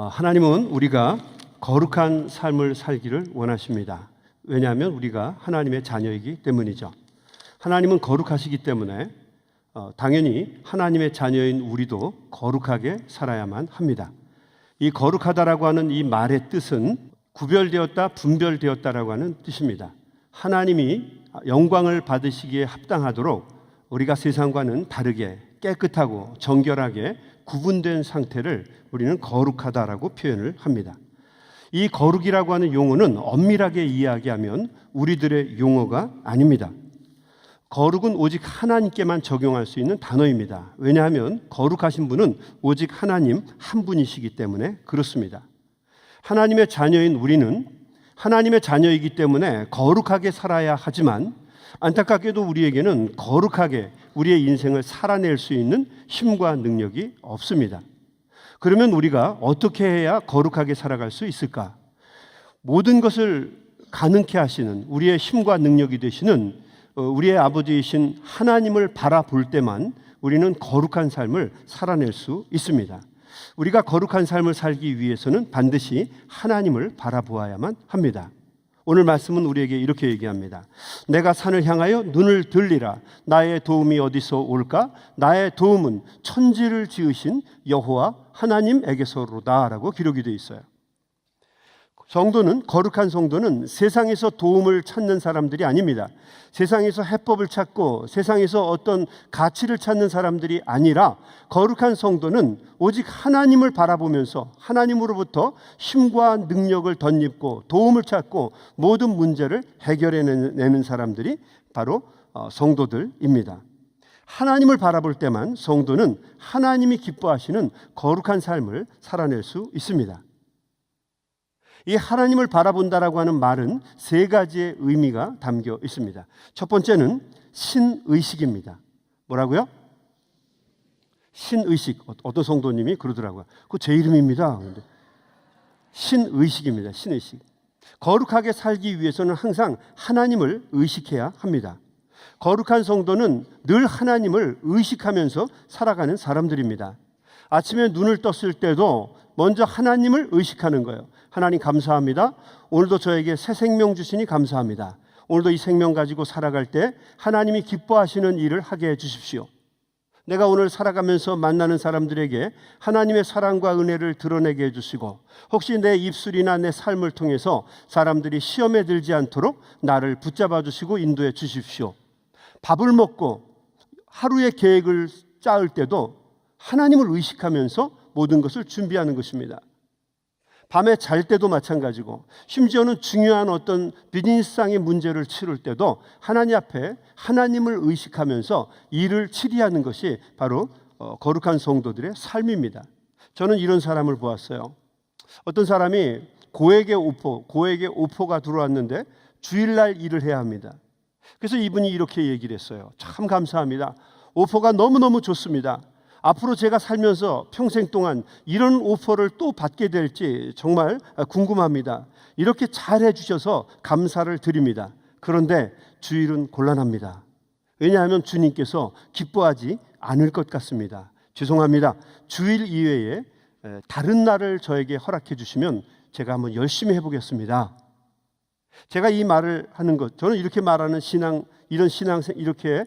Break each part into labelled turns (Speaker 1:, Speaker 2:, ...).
Speaker 1: 하나님은 우리가 거룩한 삶을 살기를 원하십니다. 왜냐하면 우리가 하나님의 자녀이기 때문이죠. 하나님은 거룩하시기 때문에 당연히 하나님의 자녀인 우리도 거룩하게 살아야만 합니다. 이 거룩하다라고 하는 이 말의 뜻은 구별되었다, 분별되었다라고 하는 뜻입니다. 하나님이 영광을 받으시기에 합당하도록 우리가 세상과는 다르게 깨끗하고 정결하게 구분된 상태를 우리는 거룩하다라고 표현을 합니다. 이 거룩이라고 하는 용어는 엄밀하게 이야기하면 우리들의 용어가 아닙니다. 거룩은 오직 하나님께만 적용할 수 있는 단어입니다. 왜냐하면 거룩하신 분은 오직 하나님 한 분이시기 때문에 그렇습니다. 하나님의 자녀인 우리는 하나님의 자녀이기 때문에 거룩하게 살아야 하지만 안타깝게도 우리에게는 거룩하게 우리의 인생을 살아낼 수 있는 힘과 능력이 없습니다. 그러면 우리가 어떻게 해야 거룩하게 살아갈 수 있을까? 모든 것을 가능케 하시는 우리의 힘과 능력이 되시는 우리의 아버지이신 하나님을 바라볼 때만 우리는 거룩한 삶을 살아낼 수 있습니다. 우리가 거룩한 삶을 살기 위해서는 반드시 하나님을 바라보아야만 합니다. 오늘 말씀은 우리에게 이렇게 얘기합니다. 내가 산을 향하여 눈을 들리라. 나의 도움이 어디서 올까? 나의 도움은 천지를 지으신 여호와 하나님에게서로다 라고 기록이 되어 있어요. 성도는, 거룩한 성도는 세상에서 도움을 찾는 사람들이 아닙니다. 세상에서 해법을 찾고 세상에서 어떤 가치를 찾는 사람들이 아니라 거룩한 성도는 오직 하나님을 바라보면서 하나님으로부터 힘과 능력을 덧입고 도움을 찾고 모든 문제를 해결해내는 사람들이 바로 성도들입니다. 하나님을 바라볼 때만 성도는 하나님이 기뻐하시는 거룩한 삶을 살아낼 수 있습니다. 이 하나님을 바라본다라고 하는 말은 세 가지의 의미가 담겨 있습니다. 첫 번째는 신의식입니다. 뭐라고요? 신의식. 어떤 성도님이 그러더라고요. 그거 제 이름입니다. 신의식입니다. 신의식. 거룩하게 살기 위해서는 항상 하나님을 의식해야 합니다. 거룩한 성도는 늘 하나님을 의식하면서 살아가는 사람들입니다. 아침에 눈을 떴을 때도 먼저 하나님을 의식하는 거예요. 하나님 감사합니다. 오늘도 저에게 새 생명 주시니 감사합니다. 오늘도 이 생명 가지고 살아갈 때 하나님이 기뻐하시는 일을 하게 해주십시오. 내가 오늘 살아가면서 만나는 사람들에게 하나님의 사랑과 은혜를 드러내게 해주시고 혹시 내 입술이나 내 삶을 통해서 사람들이 시험에 들지 않도록 나를 붙잡아 주시고 인도해 주십시오. 밥을 먹고 하루의 계획을 짜을 때도 하나님을 의식하면서 모든 것을 준비하는 것입니다. 밤에 잘 때도 마찬가지고 심지어는 중요한 어떤 비즈니스상의 문제를 치를 때도 하나님 앞에 하나님을 의식하면서 일을 치리하는 것이 바로 거룩한 성도들의 삶입니다. 저는 이런 사람을 보았어요. 어떤 사람이 고액의 오퍼가 들어왔는데 주일날 일을 해야 합니다. 그래서 이분이 이렇게 얘기를 했어요. 참 감사합니다. 오퍼가 너무너무 좋습니다. 앞으로 제가 살면서 평생 동안 이런 오퍼를 또 받게 될지 정말 궁금합니다. 이렇게 잘해 주셔서 감사를 드립니다. 그런데 주일은 곤란합니다. 왜냐하면 주님께서 기뻐하지 않을 것 같습니다. 죄송합니다. 주일 이외에 다른 날을 저에게 허락해 주시면 제가 한번 열심히 해보겠습니다. 제가 이 말을 하는 것, 저는 이렇게 말하는 이렇게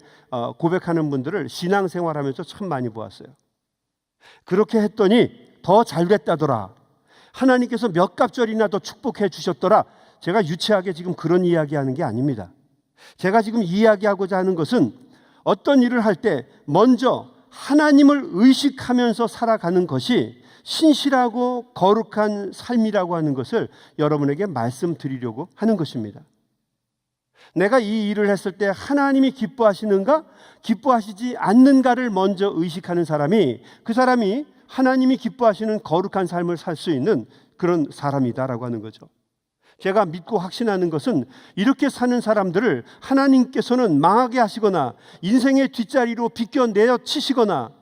Speaker 1: 고백하는 분들을 신앙생활하면서 참 많이 보았어요. 그렇게 했더니 더 잘됐다더라. 하나님께서 몇 갑절이나 더 축복해 주셨더라. 제가 유치하게 지금 그런 이야기하는 게 아닙니다. 제가 지금 이야기하고자 하는 것은 어떤 일을 할 때 먼저 하나님을 의식하면서 살아가는 것이 신실하고 거룩한 삶이라고 하는 것을 여러분에게 말씀드리려고 하는 것입니다. 내가 이 일을 했을 때 하나님이 기뻐하시는가, 기뻐하시지 않는가를 먼저 의식하는 사람이 그 사람이 하나님이 기뻐하시는 거룩한 삶을 살 수 있는 그런 사람이다라고 하는 거죠. 제가 믿고 확신하는 것은 이렇게 사는 사람들을 하나님께서는 망하게 하시거나 인생의 뒷자리로 비껴내어 치시거나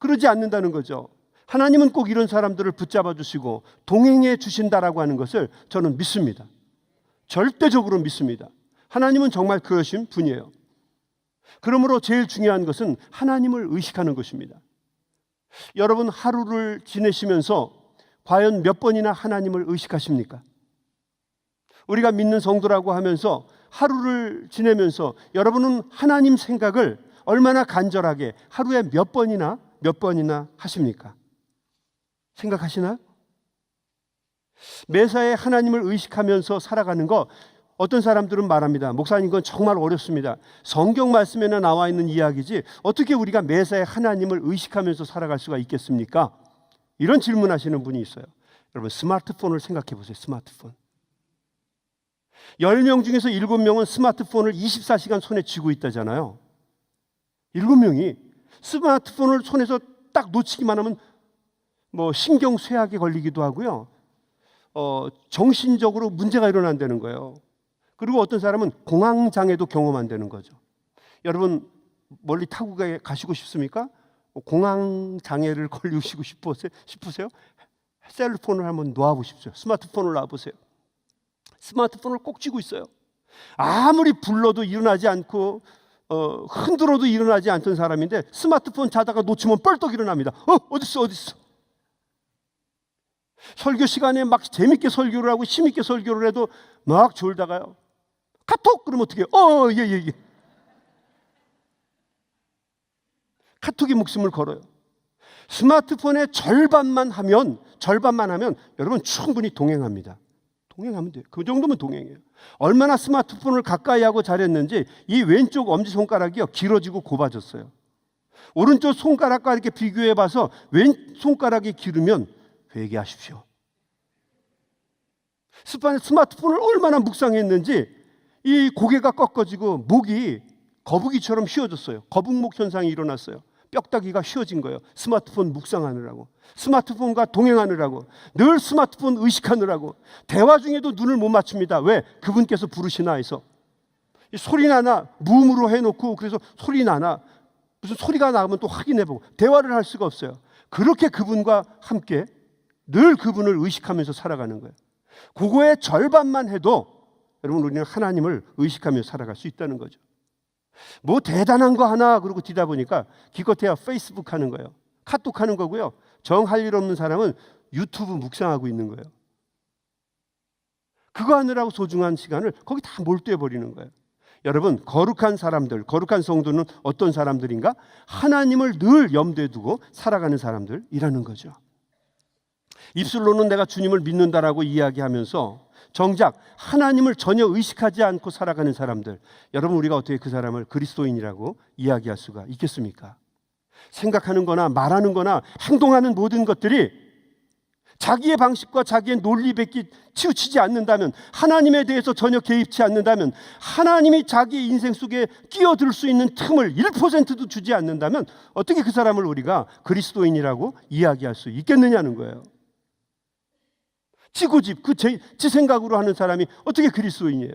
Speaker 1: 그러지 않는다는 거죠. 하나님은 꼭 이런 사람들을 붙잡아 주시고 동행해 주신다라고 하는 것을 저는 믿습니다. 절대적으로 믿습니다. 하나님은 정말 그러신 분이에요. 그러므로 제일 중요한 것은 하나님을 의식하는 것입니다. 여러분 하루를 지내시면서 과연 몇 번이나 하나님을 의식하십니까? 우리가 믿는 성도라고 하면서 하루를 지내면서 여러분은 하나님 생각을 얼마나 간절하게 하루에 몇 번이나 하십니까? 생각하시나요? 매사에 하나님을 의식하면서 살아가는 거, 어떤 사람들은 말합니다. 목사님, 이건 정말 어렵습니다. 성경 말씀에나 나와 있는 이야기지 어떻게 우리가 매사에 하나님을 의식하면서 살아갈 수가 있겠습니까? 이런 질문하시는 분이 있어요. 여러분, 스마트폰을 생각해 보세요. 스마트폰. 10명 중에서 7명은 스마트폰을 24시간 손에 쥐고 있다잖아요. 7명이 스마트폰을 손에서 딱 놓치기만 하면 신경쇠약에 걸리기도 하고요. 정신적으로 문제가 일어난다는 거예요. 그리고 어떤 사람은 공황장애도 경험한다는 거죠. 여러분, 멀리 타고 가시고 싶습니까? 공황장애를 걸리시고 싶으세요? 셀폰을 한번 놓아보십시오. 스마트폰을 놔보세요. 스마트폰을 꼭 쥐고 있어요. 아무리 불러도 일어나지 않고 흔들어도 일어나지 않던 사람인데 스마트폰 자다가 놓치면 뻘떡 일어납니다. 어딨어? 설교 시간에 막 재밌게 설교를 하고 힘있게 설교를 해도 막 졸다가요. 카톡! 그러면 어떻게 해요? 예. 카톡이 목숨을 걸어요. 스마트폰의 절반만 하면 여러분 충분히 동행합니다. 동행하면 돼요. 그 정도면 동행해요. 얼마나 스마트폰을 가까이 하고 잘했는지 이 왼쪽 엄지손가락이요 길어지고 곱아졌어요. 오른쪽 손가락과 이렇게 비교해 봐서 왼손가락이 길으면 회개하십시오. 스마트폰을 얼마나 묵상했는지 이 고개가 꺾어지고 목이 거북이처럼 휘어졌어요. 거북목 현상이 일어났어요. 뼈다귀가 휘어진 거예요. 스마트폰 묵상하느라고, 스마트폰과 동행하느라고, 늘 스마트폰 의식하느라고. 대화 중에도 눈을 못 맞춥니다. 왜? 그분께서 부르시나 해서. 소리 나나 무음으로 해놓고 그래서 소리 나나 무슨 소리가 나면 또 확인해보고 대화를 할 수가 없어요. 그렇게 그분과 함께 늘 그분을 의식하면서 살아가는 거예요. 그거의 절반만 해도 여러분, 우리는 하나님을 의식하며 살아갈 수 있다는 거죠. 뭐 대단한 거 하나 그러고 뒤다 보니까 기껏해야 페이스북 하는 거예요. 카톡 하는 거고요. 정 할 일 없는 사람은 유튜브 묵상하고 있는 거예요. 그거 하느라고 소중한 시간을 거기 다 몰두해 버리는 거예요. 여러분, 거룩한 사람들, 거룩한 성도는 어떤 사람들인가? 하나님을 늘 염두에 두고 살아가는 사람들이라는 거죠. 입술로는 내가 주님을 믿는다라고 이야기하면서 정작 하나님을 전혀 의식하지 않고 살아가는 사람들, 여러분, 우리가 어떻게 그 사람을 그리스도인이라고 이야기할 수가 있겠습니까? 생각하는 거나 말하는 거나 행동하는 모든 것들이 자기의 방식과 자기의 논리밖에 치우치지 않는다면, 하나님에 대해서 전혀 개입치 않는다면, 하나님이 자기 인생 속에 끼어들 수 있는 틈을 1%도 주지 않는다면 어떻게 그 사람을 우리가 그리스도인이라고 이야기할 수 있겠느냐는 거예요. 지고집, 지 생각으로 하는 사람이 어떻게 그리스도인이에요?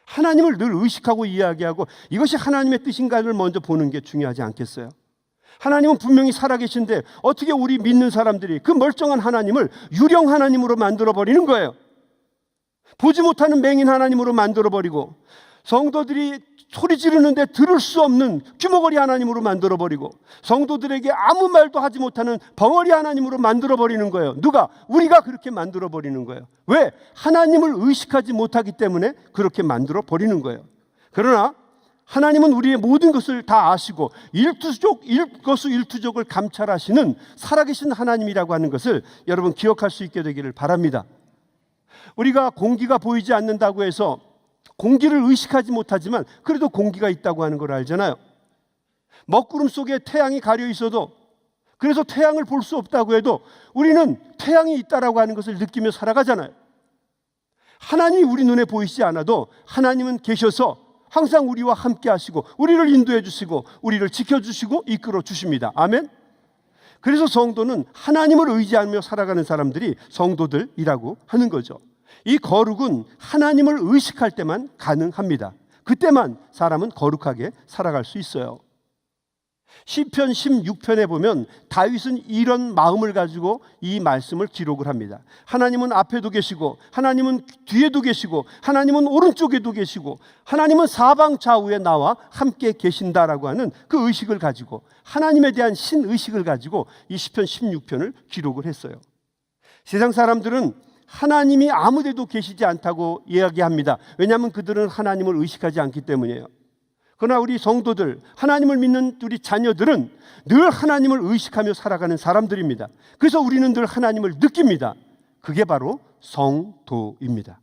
Speaker 1: 하나님을 늘 의식하고 이야기하고 이것이 하나님의 뜻인가를 먼저 보는 게 중요하지 않겠어요? 하나님은 분명히 살아계신데 어떻게 우리 믿는 사람들이 그 멀쩡한 하나님을 유령 하나님으로 만들어버리는 거예요. 보지 못하는 맹인 하나님으로 만들어버리고, 성도들이 소리 지르는데 들을 수 없는 규모거리 하나님으로 만들어버리고, 성도들에게 아무 말도 하지 못하는 벙어리 하나님으로 만들어버리는 거예요. 누가? 우리가 그렇게 만들어버리는 거예요. 왜? 하나님을 의식하지 못하기 때문에 그렇게 만들어버리는 거예요. 그러나 하나님은 우리의 모든 것을 다 아시고 일거수일투족을 감찰하시는 살아계신 하나님이라고 하는 것을 여러분 기억할 수 있게 되기를 바랍니다. 우리가 공기가 보이지 않는다고 해서 공기를 의식하지 못하지만 그래도 공기가 있다고 하는 걸 알잖아요. 먹구름 속에 태양이 가려 있어도, 그래서 태양을 볼 수 없다고 해도 우리는 태양이 있다라고 하는 것을 느끼며 살아가잖아요. 하나님이 우리 눈에 보이지 않아도 하나님은 계셔서 항상 우리와 함께 하시고 우리를 인도해 주시고 우리를 지켜주시고 이끌어 주십니다. 아멘. 그래서 성도는 하나님을 의지하며 살아가는 사람들이 성도들이라고 하는 거죠. 이 거룩은 하나님을 의식할 때만 가능합니다. 그때만 사람은 거룩하게 살아갈 수 있어요. 시편 16편에 보면 다윗은 이런 마음을 가지고 이 말씀을 기록을 합니다. 하나님은 앞에도 계시고, 하나님은 뒤에도 계시고, 하나님은 오른쪽에도 계시고, 하나님은 사방 좌우에 나와 함께 계신다라고 하는 그 의식을 가지고, 하나님에 대한 신의식을 가지고 이 시편 16편을 기록을 했어요. 세상 사람들은 하나님이 아무데도 계시지 않다고 이야기합니다. 왜냐하면 그들은 하나님을 의식하지 않기 때문이에요. 그러나 우리 성도들, 하나님을 믿는 우리 자녀들은 늘 하나님을 의식하며 살아가는 사람들입니다. 그래서 우리는 늘 하나님을 느낍니다. 그게 바로 성도입니다.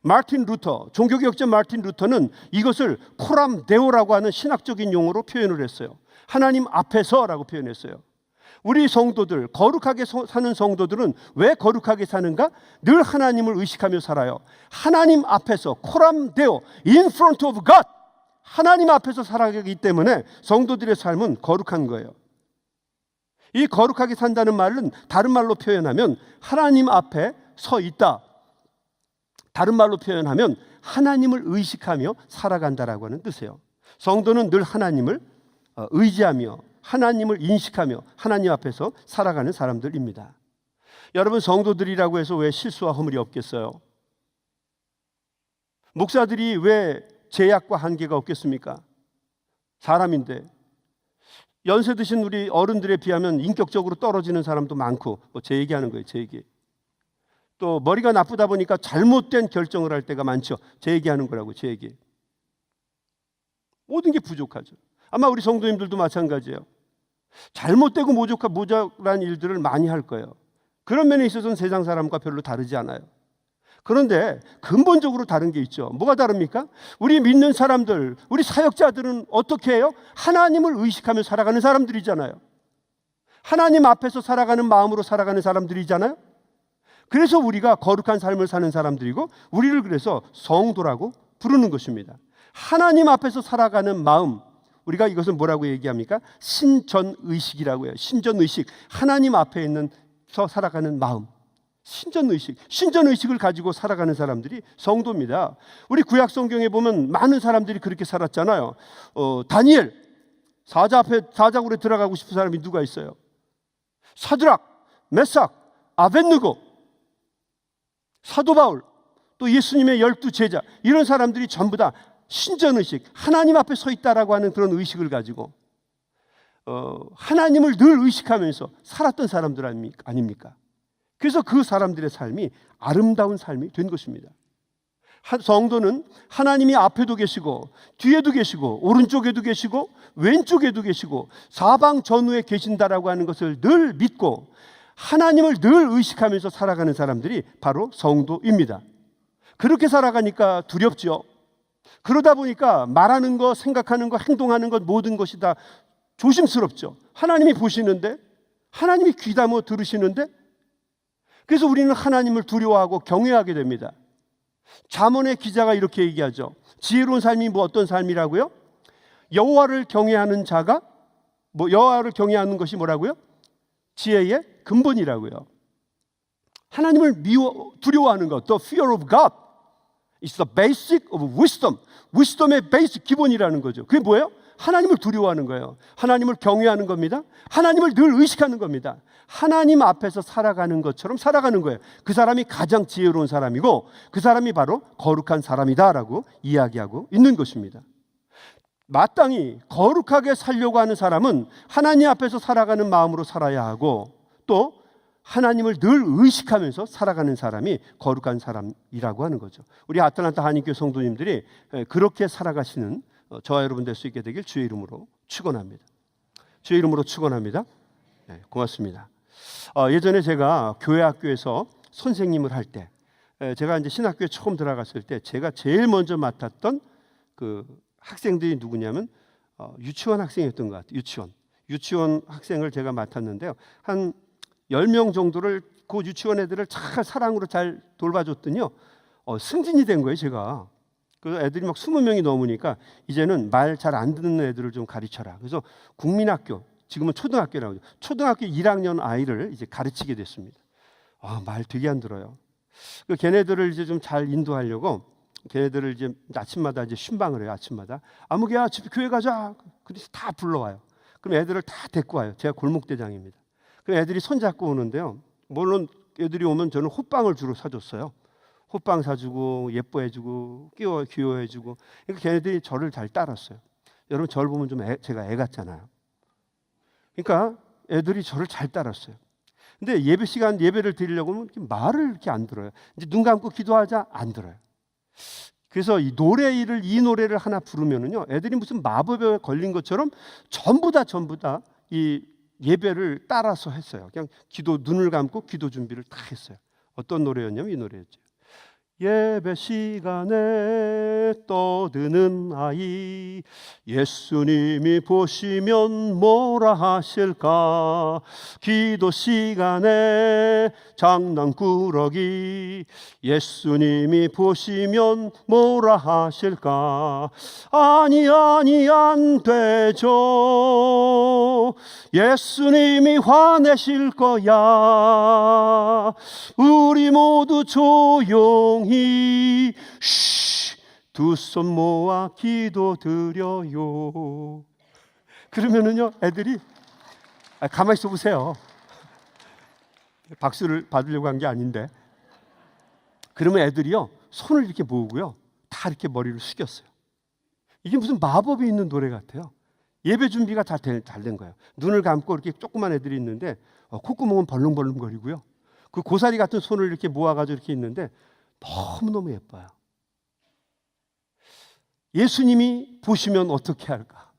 Speaker 1: 마틴 루터, 종교개혁자 마틴 루터는 이것을 코람 데오라고 하는 신학적인 용어로 표현을 했어요. 하나님 앞에서라고 표현했어요. 우리 성도들, 거룩하게 사는 성도들은 왜 거룩하게 사는가? 늘 하나님을 의식하며 살아요. 하나님 앞에서 코람 데오, in front of God, 하나님 앞에서 살아가기 때문에 성도들의 삶은 거룩한 거예요. 이 거룩하게 산다는 말은 다른 말로 표현하면 하나님 앞에 서 있다. 다른 말로 표현하면 하나님을 의식하며 살아간다라고 하는 뜻이에요. 성도는 늘 하나님을 의지하며 하나님을 인식하며 하나님 앞에서 살아가는 사람들입니다. 여러분, 성도들이라고 해서 왜 실수와 허물이 없겠어요? 목사들이 왜 제약과 한계가 없겠습니까? 사람인데. 연세 드신 우리 어른들에 비하면 인격적으로 떨어지는 사람도 많고, 제 얘기하는 거예요, 제 얘기. 또 머리가 나쁘다 보니까 잘못된 결정을 할 때가 많죠. 제 얘기하는 거라고, 제 얘기. 모든 게 부족하죠. 아마 우리 성도님들도 마찬가지예요. 잘못되고 모자란 일들을 많이 할 거예요. 그런 면에 있어서는 세상 사람과 별로 다르지 않아요. 그런데 근본적으로 다른 게 있죠. 뭐가 다릅니까? 우리 믿는 사람들, 우리 사역자들은 어떻게 해요? 하나님을 의식하며 살아가는 사람들이잖아요. 하나님 앞에서 살아가는 마음으로 살아가는 사람들이잖아요. 그래서 우리가 거룩한 삶을 사는 사람들이고, 우리를 그래서 성도라고 부르는 것입니다. 하나님 앞에서 살아가는 마음, 우리가 이것을 뭐라고 얘기합니까? 신전의식이라고 해요. 신전의식, 하나님 앞에 있는 살아가는 마음, 신전의식을 가지고 살아가는 사람들이 성도입니다. 우리 구약 성경에 보면 많은 사람들이 그렇게 살았잖아요. 다니엘, 사자굴에 들어가고 싶은 사람이 누가 있어요? 사드락, 메삭, 아벳느고, 사도 바울, 또 예수님의 12 제자, 이런 사람들이 전부 다 신전의식, 하나님 앞에 서 있다라고 하는 그런 의식을 가지고 하나님을 늘 의식하면서 살았던 사람들 아닙니까? 그래서 그 사람들의 삶이 아름다운 삶이 된 것입니다. 성도는 하나님이 앞에도 계시고 뒤에도 계시고 오른쪽에도 계시고 왼쪽에도 계시고 사방 전후에 계신다라고 하는 것을 늘 믿고 하나님을 늘 의식하면서 살아가는 사람들이 바로 성도입니다. 그렇게 살아가니까 두렵죠. 그러다 보니까 말하는 것, 생각하는 것, 행동하는 것, 모든 것이 다 조심스럽죠. 하나님이 보시는데, 하나님이 귀담아 들으시는데, 그래서 우리는 하나님을 두려워하고 경외하게 됩니다. 잠언의 기자가 이렇게 얘기하죠. 지혜로운 삶이 어떤 삶이라고요? 여호와를 경외하는 자가 여호와를 경외하는 것이 뭐라고요? 지혜의 근본이라고요. 하나님을 두려워하는 것, the fear of God is the basic of wisdom. wisdom의 베이스, 기본이라는 거죠. 그게 뭐예요? 하나님을 두려워하는 거예요. 하나님을 경외하는 겁니다. 하나님을 늘 의식하는 겁니다. 하나님 앞에서 살아가는 것처럼 살아가는 거예요. 그 사람이 가장 지혜로운 사람이고 그 사람이 바로 거룩한 사람이다라고 이야기하고 있는 것입니다. 마땅히 거룩하게 살려고 하는 사람은 하나님 앞에서 살아가는 마음으로 살아야 하고, 또 하나님을 늘 의식하면서 살아가는 사람이 거룩한 사람이라고 하는 거죠. 우리 아틀란타 한인교회 성도님들이 그렇게 살아가시는 저와 여러분 될 수 있게 되길 주의 이름으로 축원합니다. 주의 이름으로 축원합니다. 네, 고맙습니다. 예전에 제가 교회 학교에서 선생님을 할 때, 제가 이제 신학교에 처음 들어갔을 때 제가 제일 먼저 맡았던 그 학생들이 누구냐면 유치원 학생이었던 것 같아요. 유치원 학생을 제가 맡았는데요. 한 10명 정도를 그 유치원 애들을 잘 사랑으로 잘 돌봐줬더니요. 승진이 된 거예요, 제가. 그 애들이 막 20명이 넘으니까 이제는 말 잘 안 듣는 애들을 좀 가르쳐라. 그래서 국민학교, 지금은 초등학교라고, 초등학교 1학년 아이를 이제 가르치게 됐습니다. 말 되게 안 들어요. 그 걔네들을 이제 좀 잘 인도하려고 걔네들을 이제 아침마다 이제 쉰방을 해요. 아침마다 아무개야 집에 교회 가자. 그래서 다 불러와요. 그럼 애들을 다 데리고 와요. 제가 골목대장입니다. 그럼 애들이 손잡고 오는데요. 물론 애들이 오면 저는 호빵을 주로 사줬어요. 호빵 사주고 예뻐해주고 귀여워해주고. 그러니까 걔네들이 저를 잘 따랐어요. 여러분 저를 보면 좀 제가 애 같잖아요. 그러니까 애들이 저를 잘 따랐어요. 근데 예배 시간 예배를 드리려고 하면 말을 이렇게 안 들어요. 이제 눈 감고 기도하자 안 들어요. 그래서 이 노래를 하나 부르면은요, 애들이 무슨 마법에 걸린 것처럼 전부 다 이 예배를 따라서 했어요. 그냥 눈을 감고 기도 준비를 다 했어요. 어떤 노래였냐면 이 노래였죠. 예배 시간에 떠드는 아이, 예수님이 보시면 뭐라 하실까? 기도 시간에 장난꾸러기, 예수님이 보시면 뭐라 하실까? 아니 안 되죠. 예수님이 화내실 거야. 우리 모두 조용히 두 손 모아 기도드려요. 그러면은요, 애들이 가만히 있어 보세요. 박수를 받으려고 한 게 아닌데, 그러면 애들이요 손을 이렇게 모으고요 다 이렇게 머리를 숙였어요. 이게 무슨 마법이 있는 노래 같아요. 예배 준비가 잘 된 거예요. 눈을 감고 이렇게 조그만 애들이 있는데 콧구멍은 벌렁벌렁거리고요. 그 고사리 같은 손을 이렇게 모아가지고 이렇게 있는데 너무너무 예뻐요. 예수님이 보시면 어떻게 할까?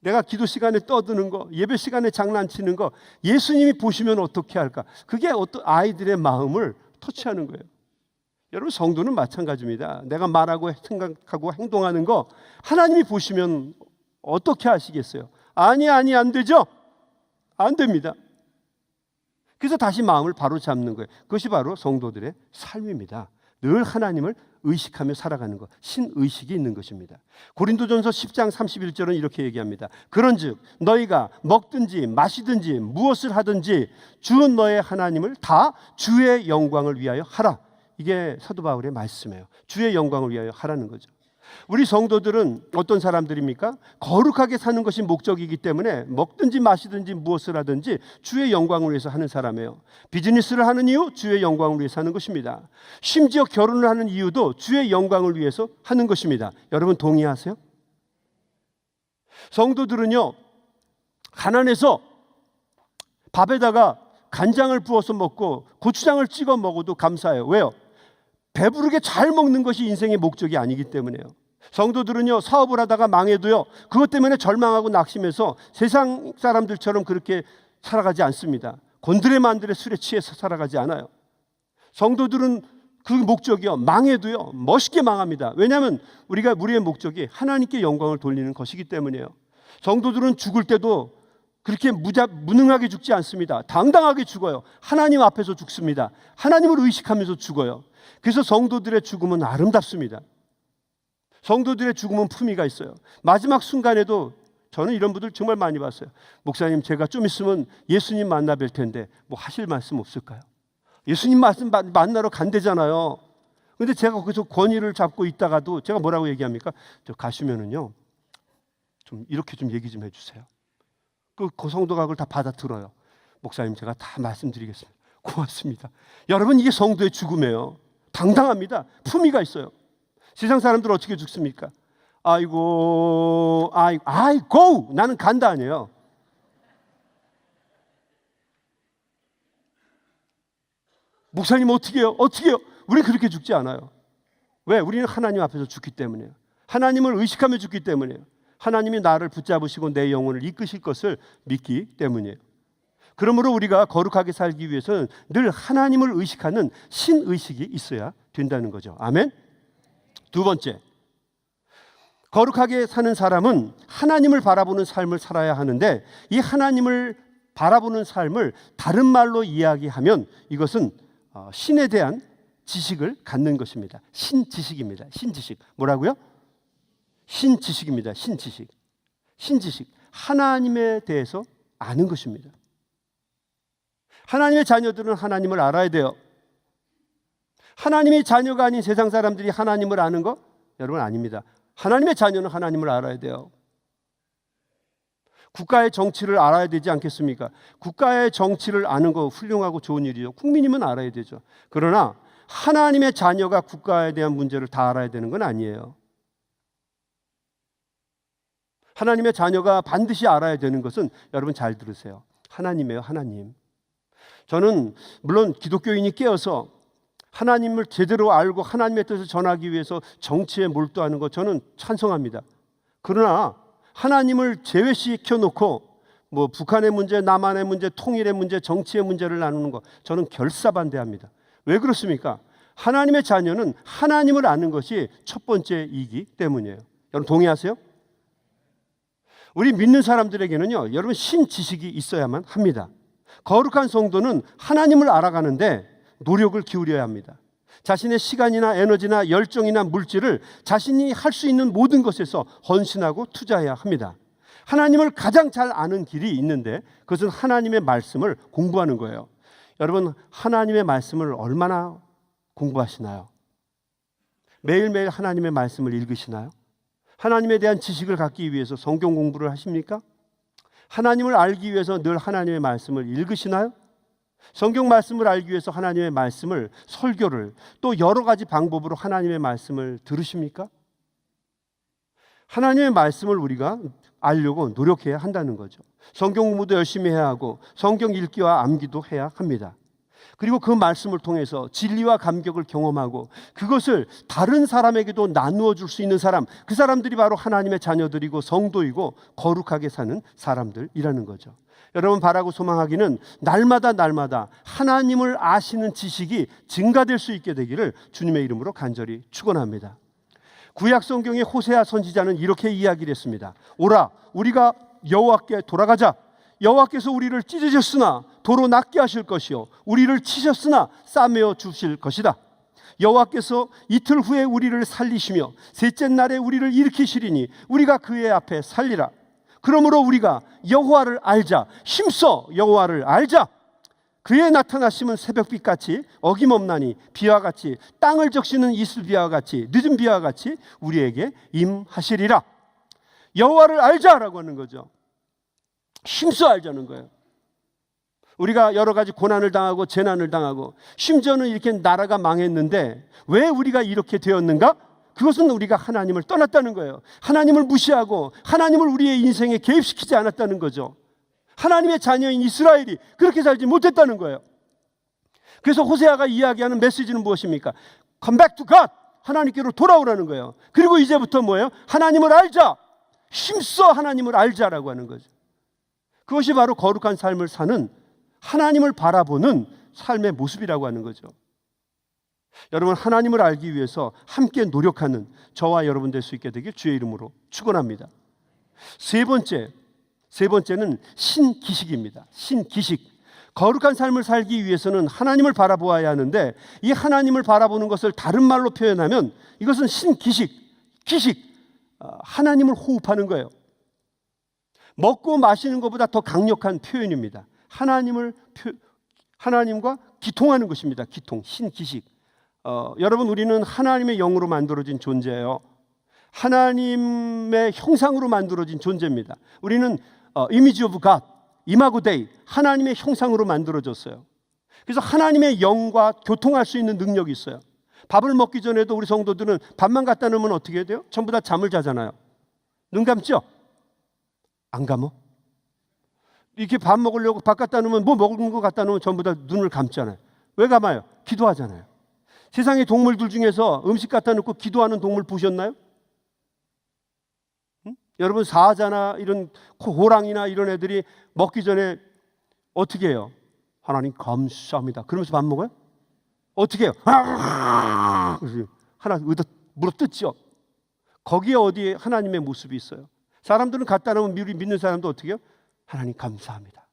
Speaker 1: 내가 기도 시간에 떠드는 거, 예배 시간에 장난치는 거, 예수님이 보시면 어떻게 할까? 그게 어떤 아이들의 마음을 터치하는 거예요. 여러분, 성도는 마찬가지입니다. 내가 말하고 생각하고 행동하는 거 하나님이 보시면 어떻게 하시겠어요? 아니 안 되죠? 안 됩니다. 그래서 다시 마음을 바로 잡는 거예요. 그것이 바로 성도들의 삶입니다. 늘 하나님을 의식하며 살아가는 것, 신의식이 있는 것입니다. 고린도전서 10장 31절은 이렇게 얘기합니다. 그런즉 너희가 먹든지 마시든지 무엇을 하든지 주 너의 하나님을 다 주의 영광을 위하여 하라. 이게 사도 바울의 말씀이에요. 주의 영광을 위하여 하라는 거죠. 우리 성도들은 어떤 사람들입니까? 거룩하게 사는 것이 목적이기 때문에 먹든지 마시든지 무엇을 하든지 주의 영광을 위해서 하는 사람이에요. 비즈니스를 하는 이유, 주의 영광을 위해서 하는 것입니다. 심지어 결혼을 하는 이유도 주의 영광을 위해서 하는 것입니다. 여러분 동의하세요? 성도들은요, 가난해서 밥에다가 간장을 부어서 먹고 고추장을 찍어 먹어도 감사해요. 왜요? 배부르게 잘 먹는 것이 인생의 목적이 아니기 때문에요. 성도들은요, 사업을 하다가 망해도요, 그것 때문에 절망하고 낙심해서 세상 사람들처럼 그렇게 살아가지 않습니다. 곤드레만드레 술에 취해서 살아가지 않아요. 성도들은 그 목적이요, 망해도요 멋있게 망합니다. 왜냐하면 우리의 목적이 하나님께 영광을 돌리는 것이기 때문이에요. 성도들은 죽을 때도 그렇게 무능하게 죽지 않습니다. 당당하게 죽어요. 하나님 앞에서 죽습니다. 하나님을 의식하면서 죽어요. 그래서 성도들의 죽음은 아름답습니다. 성도들의 죽음은 품위가 있어요. 마지막 순간에도 저는 이런 분들 정말 많이 봤어요. 목사님, 제가 좀 있으면 예수님 만나 뵐 텐데 뭐 하실 말씀 없을까요? 예수님 말씀 만나러 간대잖아요. 근데 제가 거기서 권위를 잡고 있다가도 제가 뭐라고 얘기합니까? 저 가시면은요, 좀 이렇게 좀 얘기 좀 해주세요. 그 성도가 그걸 다 받아들어요. 목사님, 제가 다 말씀드리겠습니다. 고맙습니다. 여러분, 이게 성도의 죽음이에요. 당당합니다. 품위가 있어요. 세상 사람들은 어떻게 죽습니까? 아이고 나는 간다 아니에요. 목사님 어떻게 해요? 우리는 그렇게 죽지 않아요. 왜? 우리는 하나님 앞에서 죽기 때문이에요. 하나님을 의식하며 죽기 때문이에요. 하나님이 나를 붙잡으시고 내 영혼을 이끄실 것을 믿기 때문이에요. 그러므로 우리가 거룩하게 살기 위해서는 늘 하나님을 의식하는 신의식이 있어야 된다는 거죠. 아멘. 두 번째, 거룩하게 사는 사람은 하나님을 바라보는 삶을 살아야 하는데, 이 하나님을 바라보는 삶을 다른 말로 이야기하면 이것은 신에 대한 지식을 갖는 것입니다. 신지식입니다. 신지식. 뭐라고요? 신지식입니다. 신지식. 하나님에 대해서 아는 것입니다. 하나님의 자녀들은 하나님을 알아야 돼요. 하나님의 자녀가 아닌 세상 사람들이 하나님을 아는 거? 여러분, 아닙니다. 하나님의 자녀는 하나님을 알아야 돼요. 국가의 정치를 알아야 되지 않겠습니까? 국가의 정치를 아는 거 훌륭하고 좋은 일이죠. 국민이면 알아야 되죠. 그러나 하나님의 자녀가 국가에 대한 문제를 다 알아야 되는 건 아니에요. 하나님의 자녀가 반드시 알아야 되는 것은, 여러분 잘 들으세요, 하나님이에요. 하나님. 저는 물론 기독교인이 깨어서 하나님을 제대로 알고 하나님의 뜻을 전하기 위해서 정치에 몰두하는 것 저는 찬성합니다. 그러나 하나님을 제외시켜 놓고 뭐 북한의 문제, 남한의 문제, 통일의 문제, 정치의 문제를 나누는 것 저는 결사반대합니다. 왜 그렇습니까? 하나님의 자녀는 하나님을 아는 것이 첫 번째이기 때문이에요. 여러분 동의하세요? 우리 믿는 사람들에게는요, 여러분 신지식이 있어야만 합니다. 거룩한 성도는 하나님을 알아가는데 노력을 기울여야 합니다. 자신의 시간이나 에너지나 열정이나 물질을 자신이 할 수 있는 모든 것에서 헌신하고 투자해야 합니다. 하나님을 가장 잘 아는 길이 있는데 그것은 하나님의 말씀을 공부하는 거예요. 여러분 하나님의 말씀을 얼마나 공부하시나요? 매일매일 하나님의 말씀을 읽으시나요? 하나님에 대한 지식을 갖기 위해서 성경 공부를 하십니까? 하나님을 알기 위해서 늘 하나님의 말씀을 읽으시나요? 성경 말씀을 알기 위해서 하나님의 말씀을 설교를 또 여러 가지 방법으로 하나님의 말씀을 들으십니까? 하나님의 말씀을 우리가 알려고 노력해야 한다는 거죠. 성경 공부도 열심히 해야 하고 성경 읽기와 암기도 해야 합니다. 그리고 그 말씀을 통해서 진리와 감격을 경험하고 그것을 다른 사람에게도 나누어 줄 수 있는 사람, 그 사람들이 바로 하나님의 자녀들이고 성도이고 거룩하게 사는 사람들이라는 거죠. 여러분 바라고 소망하기는 날마다 하나님을 아시는 지식이 증가될 수 있게 되기를 주님의 이름으로 간절히 축원합니다. 구약 성경의 호세아 선지자는 이렇게 이야기를 했습니다. 오라 우리가 여호와께 돌아가자. 여호와께서 우리를 찢으셨으나 도로 낫게 하실 것이요 우리를 치셨으나 싸매어 주실 것이다. 여호와께서 이틀 후에 우리를 살리시며 셋째 날에 우리를 일으키시리니 우리가 그의 앞에 살리라. 그러므로 우리가 여호와를 알자. 힘써 여호와를 알자. 그의 나타나심은 새벽빛같이 어김없나니 비와 같이 땅을 적시는 이슬비와 같이 늦은 비와 같이 우리에게 임하시리라. 여호와를 알자라고 하는 거죠. 힘써 알자는 거예요. 우리가 여러 가지 고난을 당하고 재난을 당하고 심지어는 이렇게 나라가 망했는데 왜 우리가 이렇게 되었는가? 그것은 우리가 하나님을 떠났다는 거예요. 하나님을 무시하고 하나님을 우리의 인생에 개입시키지 않았다는 거죠. 하나님의 자녀인 이스라엘이 그렇게 살지 못했다는 거예요. 그래서 호세아가 이야기하는 메시지는 무엇입니까? Come back to God. 하나님께로 돌아오라는 거예요. 그리고 이제부터 뭐예요? 하나님을 알자. 힘써 하나님을 알자라고 하는 거죠. 그것이 바로 거룩한 삶을 사는 하나님을 바라보는 삶의 모습이라고 하는 거죠. 여러분 하나님을 알기 위해서 함께 노력하는 저와 여러분 될 수 있게 되길 주의 이름으로 축원합니다. 세 번째는 신기식입니다. 신기식. 거룩한 삶을 살기 위해서는 하나님을 바라보아야 하는데 이 하나님을 바라보는 것을 다른 말로 표현하면 이것은 신기식, 하나님을 호흡하는 거예요. 먹고 마시는 것보다 더 강력한 표현입니다. 하나님과 기통하는 것입니다. 기통, 신기식. 여러분 우리는 하나님의 영으로 만들어진 존재예요. 하나님의 형상으로 만들어진 존재입니다. 우리는 이미지 오브 갓, 이마고 데이, 하나님의 형상으로 만들어졌어요. 그래서 하나님의 영과 교통할 수 있는 능력이 있어요. 밥을 먹기 전에도 우리 성도들은 밥만 갖다 놓으면 어떻게 돼요? 전부 다 잠을 자잖아요. 눈 감죠? 안 감어? 이렇게 밥 먹으려고 밥 갖다 놓으면 뭐 먹는 거 갖다 놓으면 전부 다 눈을 감잖아요. 왜 감아요? 기도하잖아요. 세상의 동물들 중에서 음식 갖다 놓고 기도하는 동물 보셨나요? 여러분 사자나 이런 호랑이나 이런 애들이 먹기 전에 어떻게 해요? 하나님 감사합니다. 그러면서 밥 먹어요? 어떻게 해요? 하나 물어 뜯죠. 거기에 어디에 하나님의 모습이 있어요. 사람들은 갖다 놓으면 믿는 사람도 어떻게 해요? 하나님 감사합니다.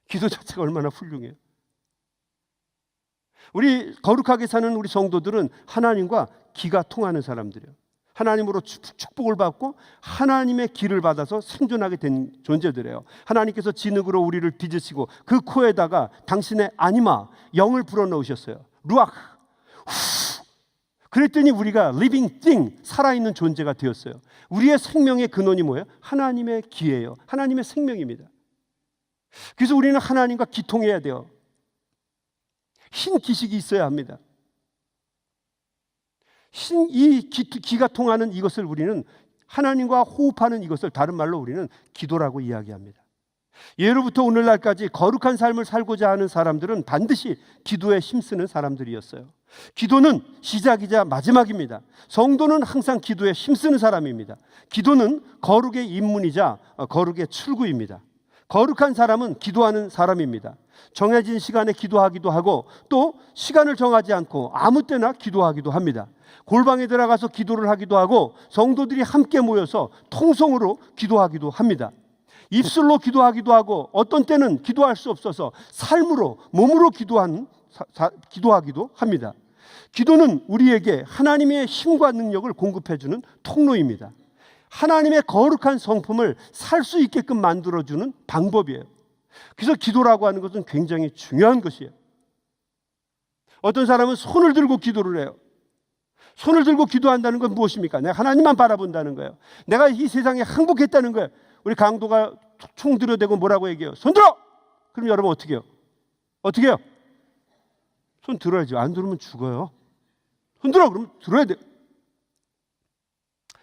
Speaker 1: 기도 자체가 얼마나 훌륭해요. 우리 거룩하게 사는 우리 성도들은 하나님과 기가 통하는 사람들이에요. 하나님으로 축복을 받고 하나님의 기를 받아서 생존하게 된 존재들이에요. 하나님께서 진흙으로 우리를 빚으시고 그 코에다가 당신의 아니마, 영을 불어넣으셨어요. 루ach. 그랬더니 우리가 living thing, 살아있는 존재가 되었어요. 우리의 생명의 근원이 뭐예요? 하나님의 기예요. 하나님의 생명입니다. 그래서 우리는 하나님과 기통해야 돼요. 신기식이 있어야 합니다. 이 기가 통하는 이것을 우리는 하나님과 호흡하는 이것을 다른 말로 우리는 기도라고 이야기합니다. 예로부터 오늘날까지 거룩한 삶을 살고자 하는 사람들은 반드시 기도에 힘쓰는 사람들이었어요. 기도는 시작이자 마지막입니다. 성도는 항상 기도에 힘쓰는 사람입니다. 기도는 거룩의 입문이자 거룩의 출구입니다. 거룩한 사람은 기도하는 사람입니다. 정해진 시간에 기도하기도 하고 또 시간을 정하지 않고 아무 때나 기도하기도 합니다. 골방에 들어가서 기도를 하기도 하고 성도들이 함께 모여서 통성으로 기도하기도 합니다. 입술로 기도하기도 하고 어떤 때는 기도할 수 없어서 삶으로 몸으로 기도하기도 합니다. 기도는 우리에게 하나님의 힘과 능력을 공급해주는 통로입니다. 하나님의 거룩한 성품을 살 수 있게끔 만들어주는 방법이에요. 그래서 기도라고 하는 것은 굉장히 중요한 것이에요. 어떤 사람은 손을 들고 기도를 해요. 손을 들고 기도한다는 건 무엇입니까? 내가 하나님만 바라본다는 거예요. 내가 이 세상에 항복했다는 거예요. 우리 강도가 총 들여대고 뭐라고 얘기해요? 손 들어! 그럼 여러분 어떻게 해요? 어떻게 해요? 손 들어야죠. 안 들으면 죽어요. 손 들어! 그러면 들어야 돼요.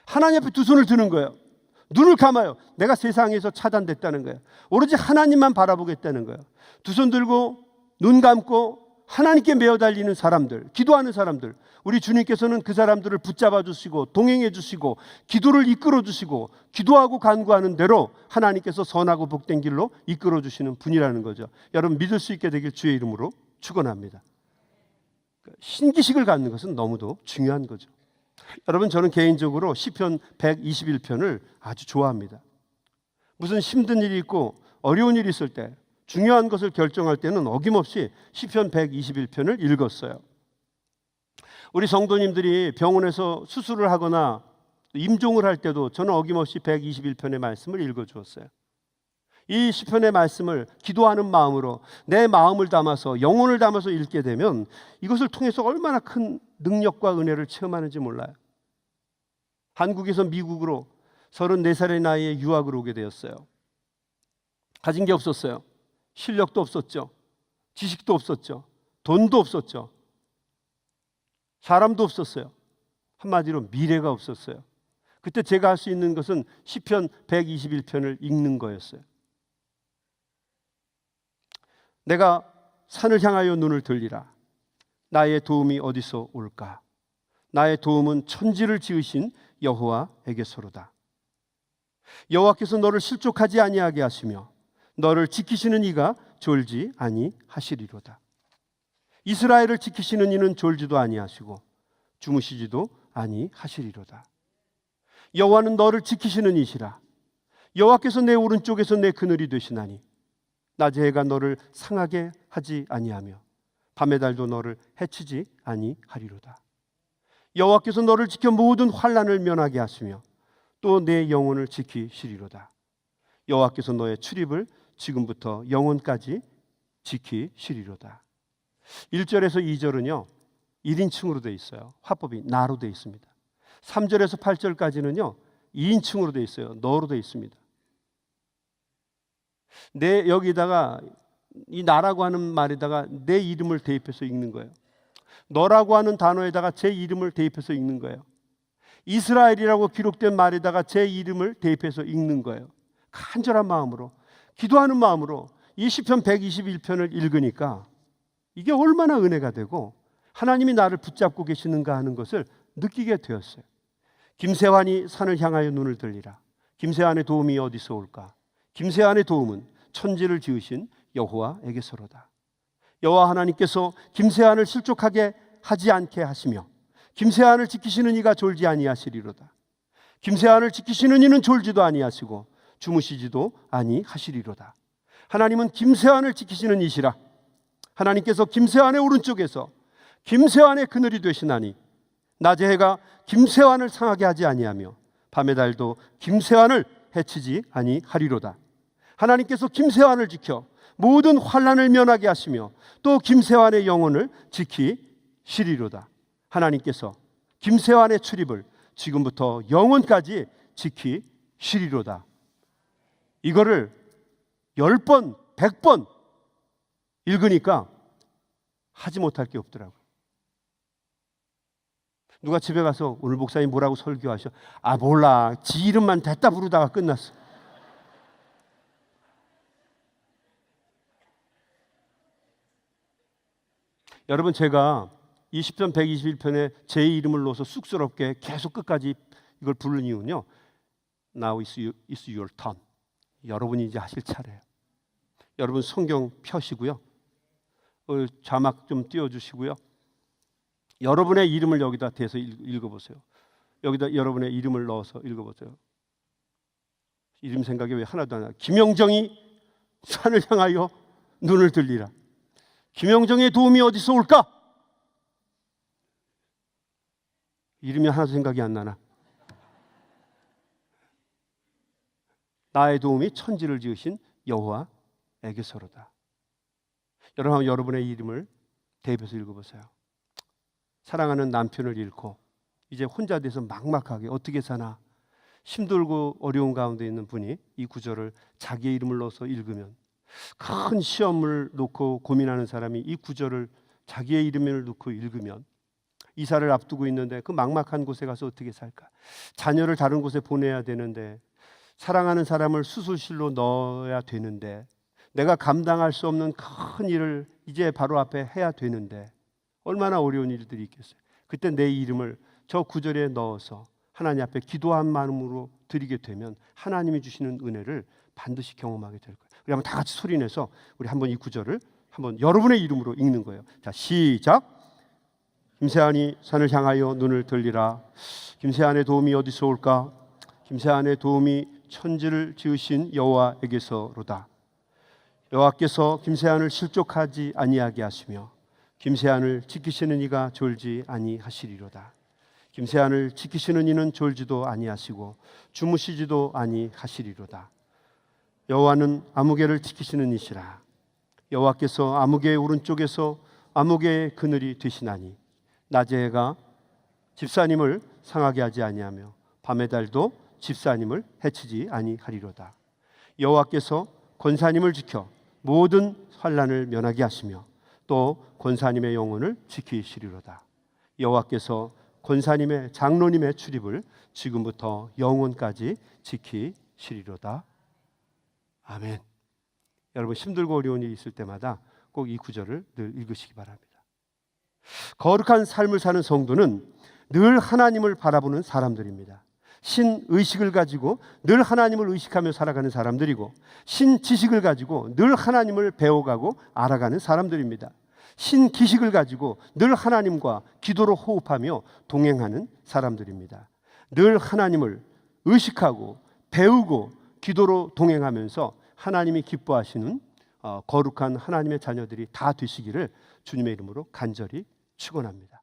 Speaker 1: 하나님 앞에 두 손을 드는 거예요. 눈을 감아요. 내가 세상에서 차단됐다는 거예요. 오로지 하나님만 바라보겠다는 거예요. 두 손 들고 눈 감고 하나님께 매어 달리는 사람들, 기도하는 사람들, 우리 주님께서는 그 사람들을 붙잡아 주시고 동행해 주시고 기도를 이끌어 주시고 기도하고 간구하는 대로 하나님께서 선하고 복된 길로 이끌어 주시는 분이라는 거죠. 여러분 믿을 수 있게 되길 주의 이름으로 축원합니다. 신기식을 갖는 것은 너무도 중요한 거죠. 여러분 저는 개인적으로 시편 121편을 아주 좋아합니다. 무슨 힘든 일이 있고 어려운 일이 있을 때 중요한 것을 결정할 때는 어김없이 시편 121편을 읽었어요. 우리 성도님들이 병원에서 수술을 하거나 임종을 할 때도 저는 어김없이 121편의 말씀을 읽어주었어요. 이 시편의 말씀을 기도하는 마음으로 내 마음을 담아서 영혼을 담아서 읽게 되면 이것을 통해서 얼마나 큰 능력과 은혜를 체험하는지 몰라요. 한국에서 미국으로 34살의 나이에 유학을 오게 되었어요. 가진 게 없었어요. 실력도 없었죠. 지식도 없었죠. 돈도 없었죠. 사람도 없었어요. 한마디로 미래가 없었어요. 그때 제가 할 수 있는 것은 시편 121편을 읽는 거였어요. 내가 산을 향하여 눈을 들리라. 나의 도움이 어디서 올까? 나의 도움은 천지를 지으신 여호와에게서로다. 여호와께서 너를 실족하지 아니하게 하시며 너를 지키시는 이가 졸지 아니하시리로다. 이스라엘을 지키시는 이는 졸지도 아니하시고 주무시지도 아니하시리로다. 여호와는 너를 지키시는 이시라. 여호와께서 내 오른쪽에서 내 그늘이 되시나니 낮에 해가 너를 상하게 하지 아니하며 밤의 달도 너를 해치지 아니하리로다. 여호와께서 너를 지켜 모든 환난을 면하게 하시며 또 내 영혼을 지키시리로다. 여호와께서 너의 출입을 지금부터 영원까지 지키시리로다. 1절에서 2절은요 1인칭으로 되어 있어요. 화법이 나로 되어 있습니다. 3절에서 8절까지는요 2인칭으로 되어 있어요. 너로 되어 있습니다. 내 여기다가 이 나라고 하는 말에다가 내 이름을 대입해서 읽는 거예요. 너라고 하는 단어에다가 제 이름을 대입해서 읽는 거예요. 이스라엘이라고 기록된 말에다가 제 이름을 대입해서 읽는 거예요. 간절한 마음으로 기도하는 마음으로 이 시편 121편을 읽으니까 이게 얼마나 은혜가 되고 하나님이 나를 붙잡고 계시는가 하는 것을 느끼게 되었어요. 김세환이 산을 향하여 눈을 들리라. 김세환의 도움이 어디서 올까? 김세환의 도움은 천지를 지으신 여호와에게서로다. 여호와 하나님께서 김세환을 실족하게 하지 않게 하시며 김세환을 지키시는 이가 졸지 아니하시리로다. 김세환을 지키시는 이는 졸지도 아니하시고 주무시지도 아니하시리로다. 하나님은 김세환을 지키시는 이시라. 하나님께서 김세환의 오른쪽에서 김세환의 그늘이 되시나니 낮의 해가 김세환을 상하게 하지 아니하며 밤의 달도 김세환을 해치지 아니하리로다. 하나님께서 김세환을 지켜 모든 환난을 면하게 하시며 또 김세환의 영혼을 지키시리로다. 하나님께서 김세환의 출입을 지금부터 영원까지 지키시리로다. 이거를 10번, 100번 읽으니까 하지 못할 게 없더라고요. 누가 집에 가서 오늘 목사님 뭐라고 설교하셔? 아 몰라. 지 이름만 des다 부르다가 끝났어. 여러분, 제가 20편 121편에 제 이름을 넣어서 쑥스럽게 계속 끝까지 이걸 부른 이유는요, Now is your turn. 여러분이 이제 하실 차례예요. 여러분 성경 펴시고요, 자막 좀 띄워주시고요, 여러분의 이름을 여기다 대서 읽어보세요. 여기다 여러분의 이름을 넣어서 읽어보세요. 이름 생각이 왜 하나도 안 나요? 김영정이 산을 향하여 눈을 들리라. 김영정의 도움이 어디서 올까? 이름이 하나도 생각이 안 나나? 나의 도움이 천지를 지으신 여호와에게서로다. 여러분, 여러분의 이름을 대입해서 읽어보세요. 사랑하는 남편을 잃고 이제 혼자 돼서 막막하게 어떻게 사나 힘들고 어려운 가운데 있는 분이 이 구절을 자기의 이름을 넣어서 읽으면, 큰 시험을 놓고 고민하는 사람이 이 구절을 자기의 이름을 넣고 읽으면, 이사를 앞두고 있는데 그 막막한 곳에 가서 어떻게 살까? 자녀를 다른 곳에 보내야 되는데, 사랑하는 사람을 수술실로 넣어야 되는데, 내가 감당할 수 없는 큰 일을 이제 바로 앞에 해야 되는데 얼마나 어려운 일들이 있겠어요. 그때 내 이름을 저 구절에 넣어서 하나님 앞에 기도한 마음으로 드리게 되면 하나님이 주시는 은혜를 반드시 경험하게 될 거예요. 우리 한번 다 같이 소리내서 우리 한번 이 구절을 한번 여러분의 이름으로 읽는 거예요. 자, 시작. 김세안이 산을 향하여 눈을 들리라. 김세안의 도움이 어디서 올까? 김세안의 도움이 천지를 지으신 여호와에게서로다. 여호와께서 김세안을 실족하지 아니하게 하시며 김세안을 지키시는 이가 졸지 아니하시리로다. 김세안을 지키시는 이는 졸지도 아니하시고 주무시지도 아니하시리로다. 여호와는 아무개를 지키시는 이시라. 여호와께서 아무개의 오른쪽에서 아무개의 그늘이 되시나니 낮의 해가 집사님을 상하게 하지 아니하며 밤의 달도 집사님을 해치지 아니하리로다. 여호와께서 권사님을 지켜 모든 환난을 면하게 하시며 또 권사님의 영혼을 지키시리로다. 여호와께서 권사님의 장로님의 출입을 지금부터 영원까지 지키시리로다. 아멘. 여러분, 힘들고 어려운 일이 있을 때마다 꼭 이 구절을 늘 읽으시기 바랍니다. 거룩한 삶을 사는 성도는 늘 하나님을 바라보는 사람들입니다. 신의식을 가지고 늘 하나님을 의식하며 살아가는 사람들이고, 신지식을 가지고 늘 하나님을 배워가고 알아가는 사람들입니다. 신기식을 가지고 늘 하나님과 기도로 호흡하며 동행하는 사람들입니다. 늘 하나님을 의식하고 배우고 기도로 동행하면서 하나님이 기뻐하시는 거룩한 하나님의 자녀들이 다 되시기를 주님의 이름으로 간절히 축원합니다.